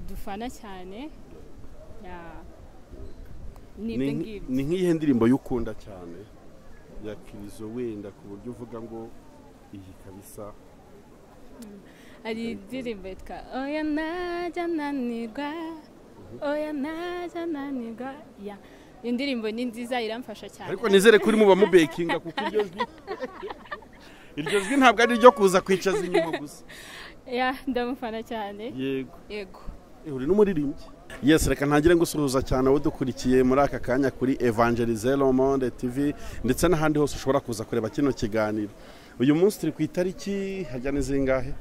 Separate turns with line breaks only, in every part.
dufana cyane
ni nk'iyihe ndirimbo y'ukunda cyane ya Kirizo wenda ku buryo uvuga ngo iyi kabisa?
hari indirimbo yitwa oya najya nanirwa oya najya nanirwa indirimbo ni nziza iramfasha cyane,
ariko nizere kuri muba mu bakinga kuko iryo jwi ntabwo ari ryo kuza kwicaza inyuma gusa.
ndamufana cyane.
Yego uri n'umuririmbyi. Yes, reka ntangire ngusuhuza cyane abo dukurikiye muri aka kanya kuri Evangeliser Le Monde TV ndetse n'ahandi hose ushobora kuza kureba kino kiganiro. Uyu munsi turi ku itariki hajya nizingahe?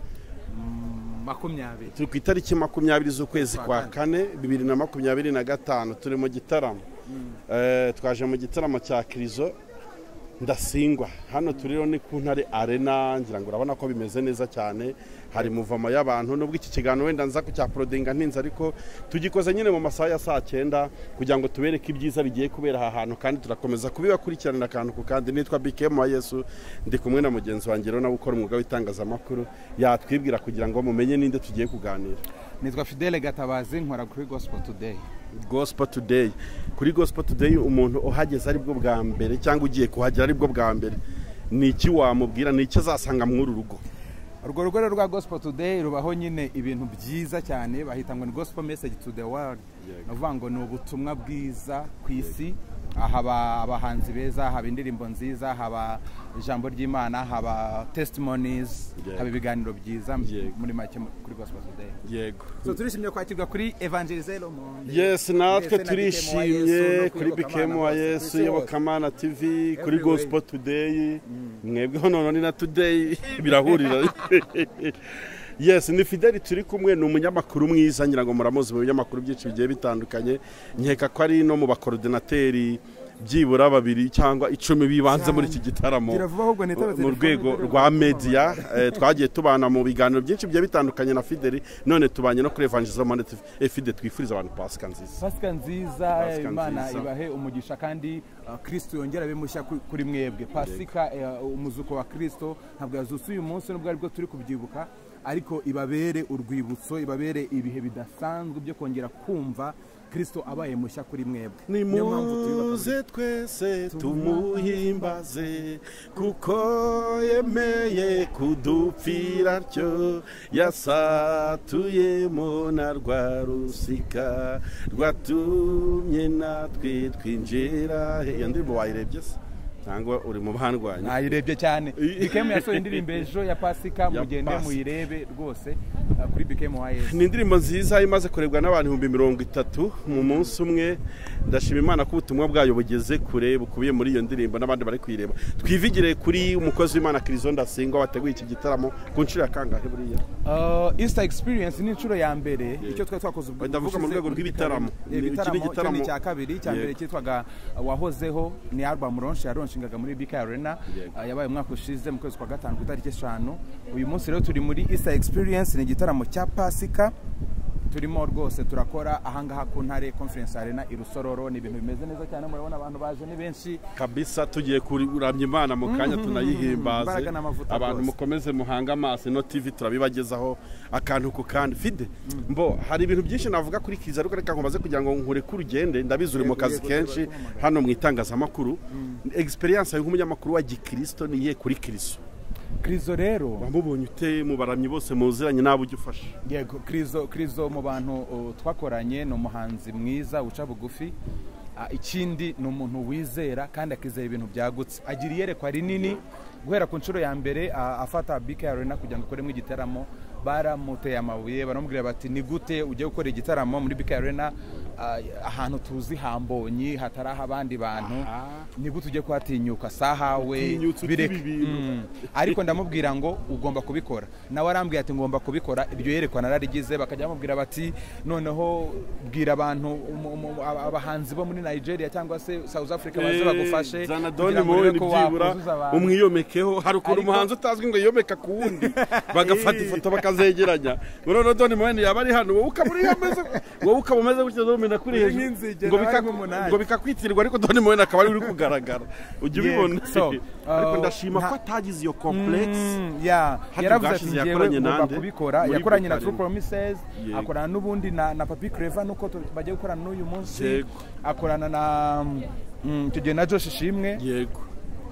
20.
Turi ku itariki 20 z'ukwezi kwa kane 2025. turi mu gitaramo. Twaje mu gitaramo cya Kirizo Ndasingwa. Hano turiho ni ku Ntare Arena, ngira ngo urabona ko bimeze neza cyane. Hari muvamo y'abantu nubwo iki kiganiro wenda nza ku cya prodinga ntinze, ariko tugikoze nyine mu masaha ya saa 9 kugira ngo tubereke ibyiza bigiye kubera aha hantu, kandi turakomeza kubibakurikirana akantu ku kandi. Nitwa BKM wa Yesu, ndi kumwe na mugenzi wanjye rero nawe ukora umwuga w'itangazamakuru, yatwibwira kugira ngo mumenye ninde tugiye kuganira.
Nitwa Fidele Gatabazi, nkora kuri Gospel Today.
Gospel Today. Kuri Gospel Today umuntu uhageze ari bwo bwa mbere cyangwa ugiye kuhagera ari bwo bwa mbere, ni iki wamubwira, ni iki azasanga muri uru rugo?
Urwo rugo rwa Gospel Today rubaho nyine ibintu byiza cyane, bahita ngo ni gospel message to the world. Navuga ngo ni ubutumwa bwiza ku isi, haba abahanzi beza, haba indirimbo nziza, haba ijambo ry'Imana, haba testimonies, haba ibiganiro byiza muri make kuri Gospel Today.
Yego.
So turishimye kwakirwa kuri Evangeliser Le Monde.
Yes, natwe turishimye kuri BKM wa Yesu, Yobokamana TV, kuri Gospel Today. Mwebwe hano ni na Today birahurira. Yes, ni Fidele turi kumwe, ni umunyamakuru mwiza, ngira ngo muramuzi mu binyamakuru byinshi bigiye bitandukanye. Nkeka ko ari no mu bakoordinateri byibura 2 cyangwa 10 bibanze muri iki gitaramo mu rwego rwa media. Twagiye tubana mu biganiro byinshi bigiye bitandukanye na Fidele, none tubanye no kuri Evangeliser Le Monde TV. Fidele, twifuriza abantu Pasika nziza.
Pasika nziza, Imana ibahe umugisha kandi Kristo yongera bimushya kuri mwebwe. Pasika umuzuko wa Kristo ntabwo yazutse uyu munsi nubwo aribwo turi kubyibuka, ariko ibabere urwibutso, ibabere ibihe bidasanzwe byo kongera kumva Kristo abaye mushya kuri mwebwe.
Nimuze twese tumuhimbaze kuko yemeye kudupfira cyo, yasatuyemo na rwa rusika rwatumye natwe twinjira. Iyo ndirimbo wayirebye se cyangwa uri mu bandwanya?
Nayirebye cyane. BKM yasohoye indirimbo ejo ya Pasika, mugende muyirebe rwose kuri BKM wa Yesu.
Ni indirimbo nziza imaze kurebwa n'abantu 30,000 mu munsi umwe. Ndashima Imana ko ubutumwa bwayo bugeze kure bukubiye muri iyo ndirimbo n'abandi bari kuyireba. Twivigire kuri umukozi w'Imana Kirizo Ndasingwa wateguye iki gitaramo ku nshuro ya kangahe buriya?
Easter experience ni inshuro ya mbere. Icyo twakoze ubwo
ndavuga mu rwego rw'ibitaramo.
Igitaramo cya kabiri, cya mbere cyitwaga wahozeho, ni album launch yaronshingwaga muri BK Arena, yabaye umwaka ushize mu kwezi kwa gatanu ku itariki 5. Uyu munsi rero turi muri Easter experience, ni igitaramo cya Pasika. Turimo rwose turakora ahangaha ku Ntare Conference Arena i Rusororo. Ni ibintu bimeze neza cyane, murabona abantu baje ni benshi
kabisa. Tugiye kuramya Imana mu kanya tunayihimbaze. Abantu mukomeze muhanga amaso, no TV turabibagezaho akantu ku kandi. Fide mbo hari ibintu byinshi navuga kuri Kirizo, ariko reka nkomaze kugira ngo nkure ku rugende. Ndabizi uri mu kazi kenshi hano mu itangazamakuru. Experience y'umunyamakuru wa Gikristo niye kuri Kirizo?
Kirizo rero
wamubonye ute mu baramyi bose muziranye nabo ujye ufasha?
Yego, Kirizo mu bantu twakoranye ni umuhanzi mwiza uca bugufi. Ikindi ni umuntu wizera kandi akizera ibintu byagutse, agira iyerekwa rinini. Guhera ku nshuro ya mbere afata BK Arena kugira ngo akoremo igitaramo, baramuteye amabuye, baramubwira bati ni gute ujye gukora igitaramo muri BK Arena ahantu tuzi hambonyi hataraha abandi bantu, ni gute ujye kwatinyuka sahawe bireke. Ariko ndamubwira ngo ugomba kubikora, nawe arambwira ati ngomba kubikora. Iryo yerekwa nararigize, bakajya bamubwira bati noneho bwira abantu abahanzi bo muri Nigeria cyangwa se South Africa baze bagufashe
kugira ngo byibura umwiyomekeho. Hari ukuntu umuhanzi utazwi ngo yiyomeka ku wundi bagafata ifoto bakazegeranya. None Don Moen yaba ari hano, wowe ukaba uri hameze, wowe ukaba umeze gutyo kumena kuri hejuru
nk'inzige
ngo
nabaye nk'umunani.
ngo bikakwitirwa ariko Don Moen akaba ari uri kugaragara ujya
Yego.
ubibona
So,
ariko ndashima ko atagize iyo complex Hadi
yaravuze ati
ubwashize
ngewe
yakoranye
ngomba
nande?
kubikora
Muri
yakoranye na
Brooklyn.
True Promises
Yego.
akorana n'ubundi na Papi Clever nuko bagiye gukorana n'uyu munsi
Yego.
akorana na tugiye na Josh Ishimwe
yego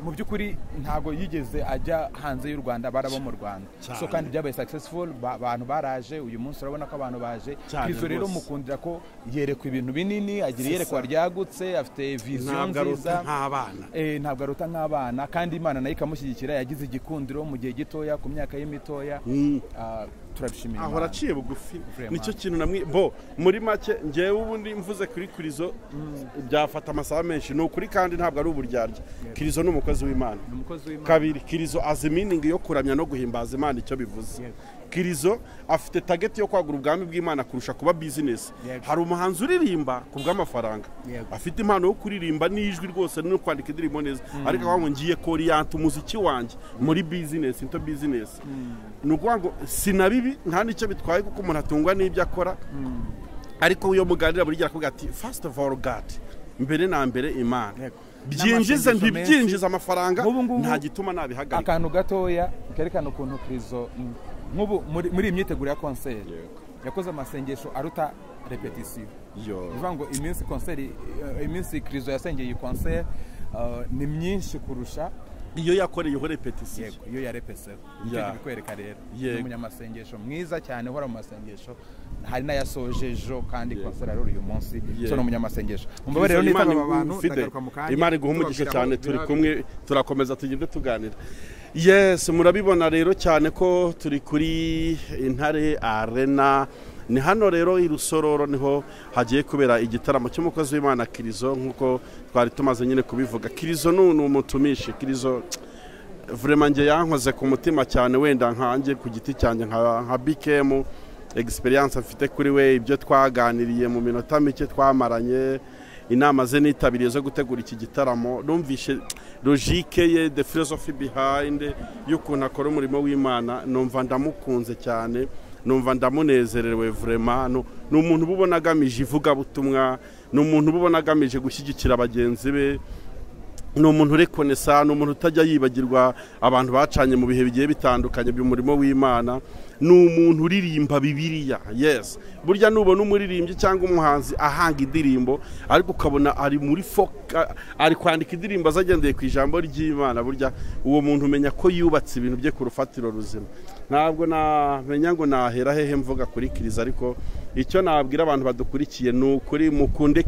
mu by'ukuri ntago yigeze ajya hanze y'u Rwanda barabo mu Rwanda
Cyane.
so kandi byabaye successful abantu baraje uyu munsi urabona ko abantu baje
Cyane
Kristo rero
rwose.
mukundira ko yerekwa ibintu binini agira
C'est
yerekwa
ça.
ryagutse afite vision
ntabwo arota
nziza
nk'abana
ntabwo arota nk'abana kandi Imana nayo ikamushyigikira yagize igikundiro mu gihe gitoya ku myaka ye mitoya turabishimira
ahora aciye bugufi
Vraiment.
nicyo kintu bo muri make ngewe ubundi mvuze kuri Krizo byafata amasaha menshi ni ukuri kandi ntabwo ari uburyarya Krizo ni umukozi w'Imana
umukozi w'Imana
kabiri Krizo azi meaning yo kuramya no guhimbaza Imana icyo bivuze
Yego.
Krizo afite target yo kwagura ubwami bw'Imana kurusha kuba business
Yego.
hari umuhanzi uririmba ku bw'amafaranga
Yego.
afite impano yo kuririmba n'ijwi rwose no kwandika indirimbo neza ariko aho ngiye koriyanta umuziki wanjye muri business into business ni ukuvuga ngo sinabibi nta nicyo bitwaye kuko umuntu atungwa n'ibyo akora ariko iyo muganira buri gihe akubwira ati first of all God mbere na mbere Imana
Yego.
byinjize
N'amasengesho
ntibyinjize amafaranga
Nk'ubu ngubu-
nta gituma nabihagarika
akantu gatoya kerekana ukuntu Krizo nk'ubu muri iyi myiteguro ya konseri yakoze amasengesho aruta repetisiyo bivuga ngo iminsi Krizo yasengeye iyi konseri ni myinshi kurusha
iyo yakoreyeho repetisiyo
iyo yarepeseho icyo bikwereka rero ni umunyamasengesho mwiza cyane uhora mu masengesho hari n'ayasoje ejo kandi konseri ari uyu munsi so ni umunyamasengesho mumbabe rero nitaba abantu ndagaruka mu kanya
Imana iguha umugisha cyane turi kumwe turakomeza tugende tuganira yes murabibona rero cyane ko turi kuri Intare Arena ni hano rero i Rusororo niho hagiye kubera igitaramo cy'umukozi w'Imana Krizo nkuko twari tumaze nyine kubivuga Krizo ni umutumishi Krizo vraiment nge yankoze ku mutima cyane wenda nkanjye ku giti cyanjye nka BKM experience afite kuri we ibyo twaganiriye mu minota mike twamaranye inama ze nitabiriye zo gutegura iki gitaramo numvishe logique ye the philosophy behind y'ukuntu akora umurimo w'Imana numva ndamukunze cyane numva ndamunezerewe vraiment ni umuntu ubona agamije ivugabutumwa ni umuntu ubona agamije gushyigikira bagenzi be ni umuntu urekonesa ni umuntu utajya yibagirwa abantu bacanye mu bihe bigiye bitandukanye by'umurimo w'Imana ni umuntu uririmba Bibiliya yes burya nubona umuririmbyi cyangwa umuhanzi ahanga indirimbo ariko ukabona ari muri ari kwandika indirimbo azagendeye ku ijambo ry'Imana burya uwo muntu umenya ko yubatse ibintu bye ku rufatiro ruzima ntabwo namenya ngo nahera hehe mvuga kuri Krizo ariko icyo nabwira abantu badukurikiye ni ukuri mukunde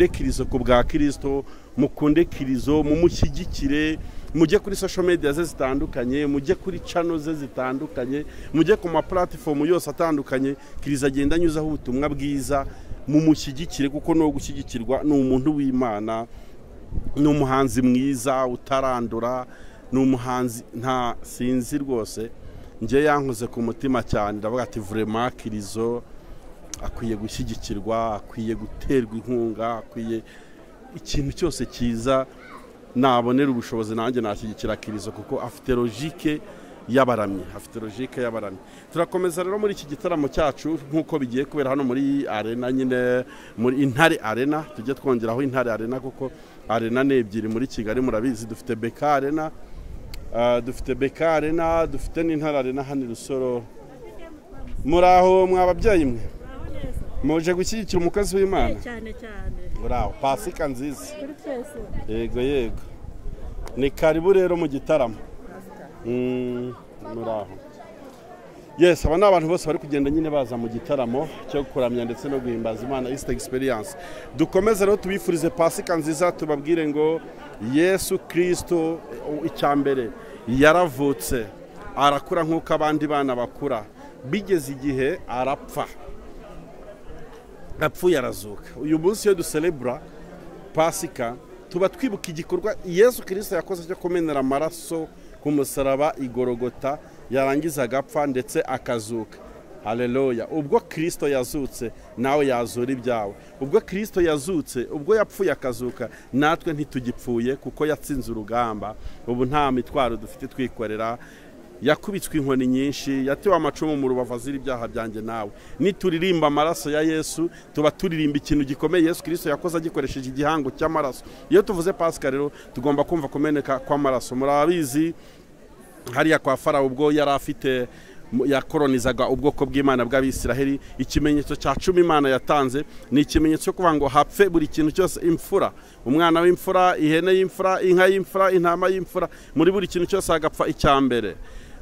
Krizo ku bwa Kristo mukunde Krizo mumushyigikire mujye kuri social media ze zitandukanye mujye kuri channel ze zitandukanye mujye ku ma platform yose atandukanye Krizo agenda anyuzaho ubutumwa bwiza mumushyigikire kuko no gushyigikirwa ni umuntu w'Imana ni umuhanzi mwiza utarandura ni umuhanzi nta sinzi rwose nge yankoze ku mutima cyane ndavuga ati vraiment Krizo akwiye gushyigikirwa akwiye guterwa inkunga akwiye ikintu cyose cyiza nabonera ubushobozi nanjye nashyigikira Krizo kuko afite logique y'abaramyi turakomeza rero muri iki gitaramo cyacu nk'uko bigiye kubera hano muri Arena nyine muri Intare Arena tujye twongeraho Intare Arena kuko Arena ni ebyiri muri Kigali murabizi dufite BK Arena dufite n'Intare Arena hano i Rusoro muraho mwababyeyi mwe muje gushyigikira umukozi w'Imana
cyane
muraho Pasika nziza yego ni karibu rero mu gitaramo muraho yes aba ni abantu bose bari kugenda nyine baza mu gitaramo cyo kuramya ndetse no guhimbaza Imana East Experience dukomeze rero tubifurize Pasika nziza tubabwire ngo Yesu Kristo icyambere yaravutse arakura nk'uko abandi bana bakura bigeze igihe arapfa apfuye arazuka uyu munsi yo ducelebra Pasika tuba twibuka igikorwa Yesu Kristo yakoze cyo kumenera amaraso ku musaraba igorogota yarangiza agapfa ndetse akazuka haleluya ubwo Kristo yazutse nawe yazura ibyawe ubwo Kristo yazutse ubwo yapfuye akazuka natwe ntitugipfuye kuko yatsinze urugamba ubu nta mitwaro dufite twikorera yakubitswe inkoni nyinshi, yatewe amacumu mu rubavu azira ibyaha byanjye nawe. Nituririmba amaraso ya Yesu tuba turirimba ikintu gikomeye Yesu Kristo yakoze agikoresheje igihango cy'amaraso. Iyo tuvuze Pasika rero tugomba kumva kumeneka kw'amaraso. Murabizi hariya kwa Farawo ubwo yari afite yakoronizaga ubwoko bw'Imana bw'Abisiraheli, ikimenyetso cya 10 Imana yatanze ni ikimenyetso cyo kuvuga ngo hapfe buri kintu cyose, imfura, umwana w'imfura, ihene y'imfura, inka y'imfura, intama y'imfura, muri buri kintu cyose hagapfa icyambere.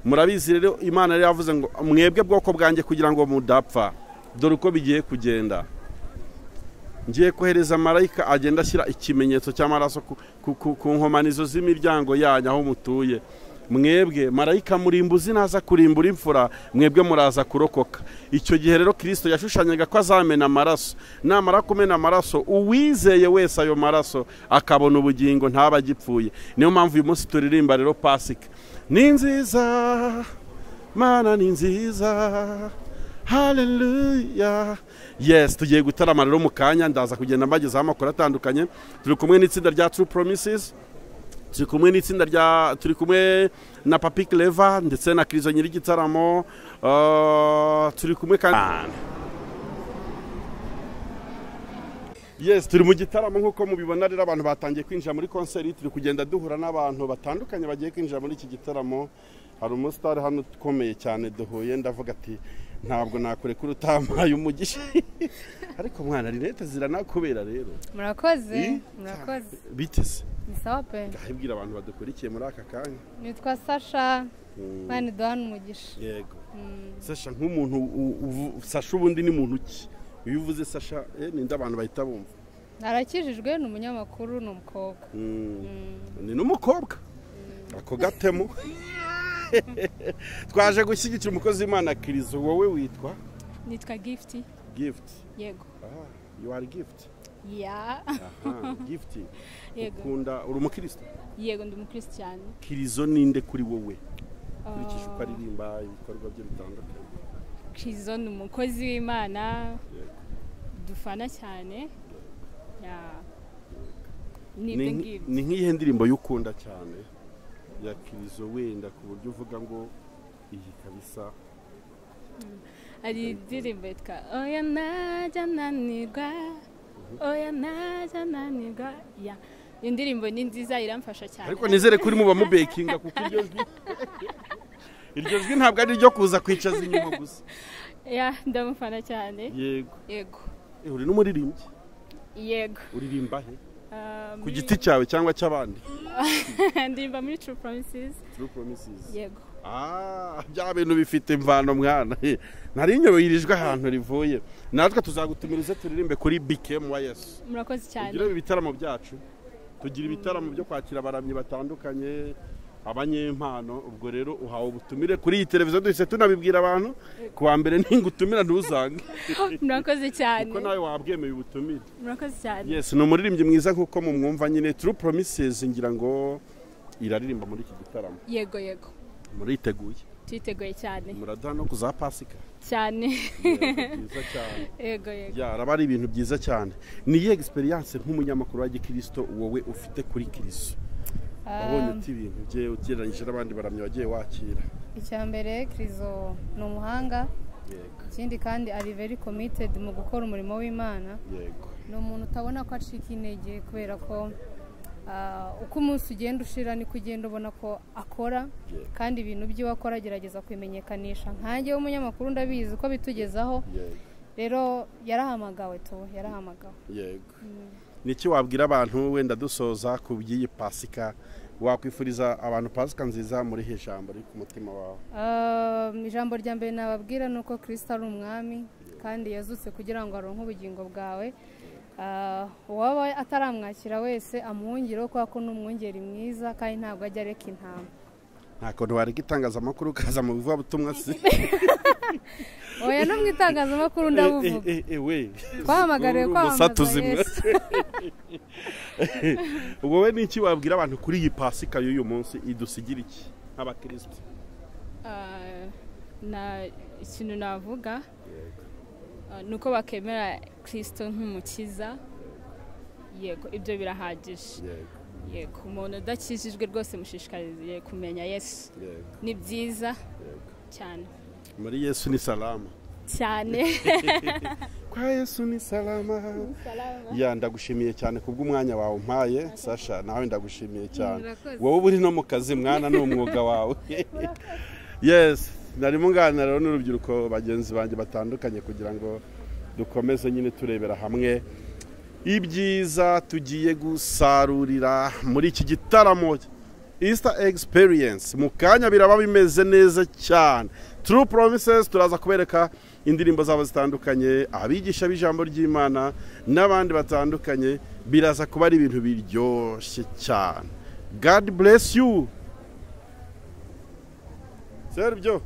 Murabizi rero Imana yari yavuze ngo mwebwe bwoko bwanjye kugira ngo mudapfa, dore uko bigiye kugenda, ngiye kohereza marayika agenda ashyira ikimenyetso cy'amaraso ku nkomanizo z'imiryango yanyu aho mutuye. Mwebwe marayika murimbuzi naza kurimbura imfura, mwebwe muraza kurokoka. Icyo gihe rero Kristo yashushanyaga ko azamena amaraso, namara kumena amaraso uwizeye wese ayo maraso akabona ubugingo ntaba agipfuye. Niyo mpamvu uyu munsi turirimba rero Pasika. Ni nziza Mana, ni nziza, haleluya. Yes, tugiye gutarama rero mu kanya, ndaza kugenda mbagezaho amakuru atandukanye. Turi kumwe n'itsinda rya True Promises, turi kumwe na Papi Clever ndetse na Krizo nyiri gitaramo, turi kumwe kandi yes, turi mu gitaramo nk'uko mubibona rero abantu batangiye kwinjira muri konseri. Turi kugenda duhura n'abantu batandukanye bagiye kwinjira muri iki gitaramo. Hari umustar hano ukomeye cyane duhuye, ndavuga ati ntabwo nakurekura utamaye umugisha ariko mwana rinete ziranakubera rero.
Murakoze.
Bitese
Ni sawa pe.
Gahibwira abantu badukurikiye muri aka kanya.
Nitwa Sasha, Mani duhana umugisha.
Yego. Sasha nk'umuntu Sasha ubundi ni muntu ki? Iyo uvuze Sasha ninde abantu bahita bumva?
Narakijijwe, ni umunyamakuru, ni umukobwa.
Ni n'umukobwa. Ako gatemo. Twaje gushyigikira umukozi w'Imana Krizo. Wowe witwa?
Nitwa Gift.
Gift.
Yego.
You are Gift.
Yeah.
Gift.
Yego.
Ukunda uri umukristo?
Yego, ndi umukristo cyane.
Krizo ninde kuri wowe? Kurikije uko aririmba ibikorwa bye bitandukanye.
Krizo ni umukozi w'Imana. Dufana cyane.
Ni nk'iyihe ndirimbo y'ukunda cyane ya Krizo wenda ku buryo uvuga ngo iyi kabisa?
Ari indirimbo yitwa oya najya nanirwa, oya najya nanirwa. Iyo ndirimbo ni nziza, iramfasha cyane.
Ariko nizere kuri muba mu bakinga kuko iryo jwi ntabwo ari ryo kuza kwicaza inyuma gusa.
Ndamufana cyane.
Yego. Uri n'umuririmbyi?
Yego.
Uririmba he? Ku giti cyawe cyangwa cy'abandi?
Ndirimba muri True Promises.
True Promises.
Yego.
Bya bintu bifite imvano mwana. Nari nyoyirijwe ahantu rivuye. Natwe tuzagutumirize turirimbe kuri BKM wa Yesu.
Murakoze cyane.
Tugira ibitaramo byacu. Tugira ibitaramo byo kwakira abaramyi batandukanye, abanyempano. Ubwo rero uhawe ubutumire kuri iyi televiziyo, duhise tunabibwira abantu kuwa mbere ningutumira ntuzange.
Murakoze cyane.
Kuko nawe wabwemeye ubutumire.
Murakoze cyane.
Yes, ni umuririmbyi mwiza nkuko mumwumva nyine. True Promises ngira ngo iraririmba muri iki gitaramo.
Yego.
Muriteguye?
Twiteguye cyane.
Muraduha no kuza Pasika?
Cyane.
Byiza cyane.
Yego.
Araba ari ibintu byiza cyane. Ni iyi experience nk'umunyamakuru wa Gikristo wowe ufite kuri Kristo? Wabonye uti ibintu bye ugereranyije n'abandi baramyi wagiye wakira?
Icyambere, Krizo ni umuhanga.
Yego.
Ikindi kandi ari very committed mu gukora umurimo w'Imana.
Yego.
Ni umuntu utabona ko acika intege kubera ko uko umunsi ugenda ushira niko ugenda ubona ko akora, kandi ibintu bye wakora agerageza kwimenyekanisha. Nkanjye w'umunyamakuru ndabizi ko bitugezaho. Rero yarahamagawe.
Yego. Niki wabwira abantu wenda dusoza ku by'iyi Pasika? Wakwifuriza abantu Pasika nziza muri he jambo riri ku mutima wawe?
Ijambo rya mbere nababwira nuko Kristo ari umwami kandi yazutse kugira ngo aronke ubugingo bwawe. Uwaba ataramwakira wese amuhungire kuko ko n'umwungeri mwiza kandi ntabwo ajya areka intama.
Nta kuntu wareka itangazamakuru ukaza mu bivuga butumwa se?
Oya, no mu itangazamakuru ndabuvuga. Twahamagariwe kwamamaza Yesu.
Wowe niki wabwira abantu kuri iyi Pasika y'uyu munsi idusigira iki nk'abakristo?
Ikintu navuga nuko bakemera Kristo nk'umukiza. Yego, ibyo birahagije.
yego umuntu udakijijwe rwose mushishikariye kumenya Yesu ni byiza cyane
muri Yesu ni salama
cyane
kwa Yesu ni salama ya ndagushimiye cyane kubw'umwanya wawe umpaye Sasha nawe ndagushimiye cyane wowe uri no mu kazi mwana n'umwuga wawe yes narimo nganira n'urubyiruko bagenzi banjye batandukanye kugira ngo dukomeze nyine turebera hamwe ibyiza tugiye gusarurira muri iki gitaramo Easter Experience mu kanya biraba bimeze neza cyane True Promises turaza kubereka indirimbo zabo zitandukanye abigisha b'ijambo ry'Imana n'abandi batandukanye biraza kuba ari ibintu biryoshye cyane God bless you Sergio